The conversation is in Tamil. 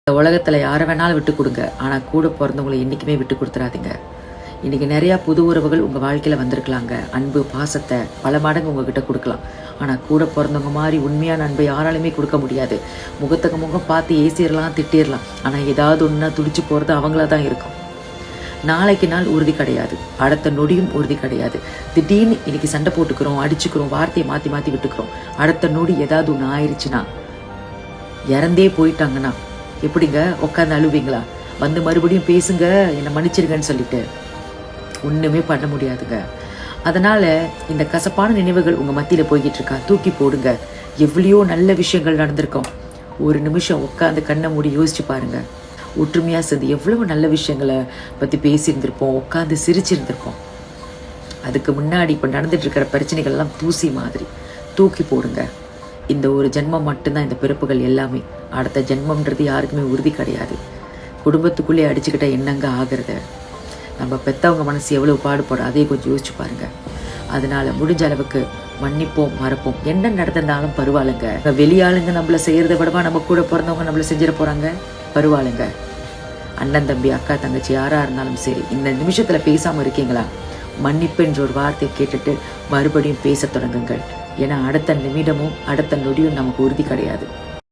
இந்த உலகத்தில் யாரை வேணாலும் விட்டு கொடுங்க, ஆனால் கூட பிறந்தவங்களை என்றைக்குமே விட்டு கொடுத்துடாதீங்க. இன்றைக்கி நிறையா புது உறவுகள் உங்கள் வாழ்க்கையில் வந்திருக்கலாங்க. அன்பு பாசத்தை பல மடங்கு உங்ககிட்ட கொடுக்கலாம். ஆனால் கூட பிறந்தவங்க மாதிரி உண்மையான அன்பை யாராலுமே கொடுக்க முடியாது. முகத்துக்கு முகம் பார்த்து ஏசிடலாம், திட்டிடலாம். ஆனால் ஏதாவது ஒன்றா துடிச்சு போகிறது அவங்கள தான் இருக்கும். நாளைக்கு நாள் உறுதி கிடையாது, அடுத்த நொடியும் உறுதி கிடையாது. திடீர்னு இன்னைக்கு சண்டை போட்டுக்கிறோம், அடிச்சுக்கிறோம், வார்த்தையை மாற்றி மாற்றி விட்டுக்கிறோம். அடுத்த நொடி ஏதாவது ஒன்று ஆயிடுச்சுன்னா, இறந்தே போயிட்டாங்கன்னா எப்படிங்க உட்காந்து அழுவீங்களா? வந்து மறுபடியும் பேசுங்க, என்னை மன்னிச்சிருங்கன்னு சொல்லிட்டு ஒன்றுமே பண்ண முடியாதுங்க. அதனால் இந்த கசப்பான நினைவுகள் உங்கள் மத்தியில் போய்கிட்டு இருக்கா, தூக்கி போடுங்க. எவ்வளையோ நல்ல விஷயங்கள் நடந்திருக்கோம். ஒரு நிமிஷம் உட்காந்து கண்ணை மூடி யோசிச்சு பாருங்கள். ஒற்றுமையாக சேர்ந்து எவ்வளவு நல்ல விஷயங்களை பற்றி பேசியிருந்திருப்போம், உட்காந்து சிரிச்சிருந்திருப்போம். அதுக்கு முன்னாடி இப்போ நடந்துட்டு இருக்கிற பிரச்சனைகள்லாம் தூசி மாதிரி தூக்கி போடுங்க. இந்த ஒரு ஜென்மம் மட்டும்தான் இந்த பிறப்புகள் எல்லாமே. அடுத்த ஜென்மம்ன்றது யாருக்குமே உறுதி கிடையாது. குடும்பத்துக்குள்ளே அடிச்சுக்கிட்ட என்னங்க ஆகிறது? நம்ம பெற்றவங்க மனசு எவ்வளோ பாடுபடும், அதே கொஞ்சம் யோசிச்சு பாருங்கள். அதனால் முடிஞ்ச அளவுக்கு மன்னிப்போம், மறப்போம். என்ன நடந்திருந்தாலும் பரவாயில்லைங்க. வெளியாளுங்க நம்மளை செய்கிறத விடவா நம்ம கூட பிறந்தவங்க நம்மளை செஞ்சிட போகிறாங்க? பரவாயில்லைங்க. அண்ணன் தம்பி அக்கா தங்கச்சி யாராக இருந்தாலும் சரி, இந்த நிமிஷத்தில் பேசாமல் இருக்கீங்களா? மன்னிப்பு என்ற ஒரு வார்த்தையை கேட்டுட்டு மறுபடியும் பேச தொடங்குங்கள். ஏன்னா அடுத்த நிமிடமும் அடுத்த நொடியும் நமக்கு உறுதி கிடையாது.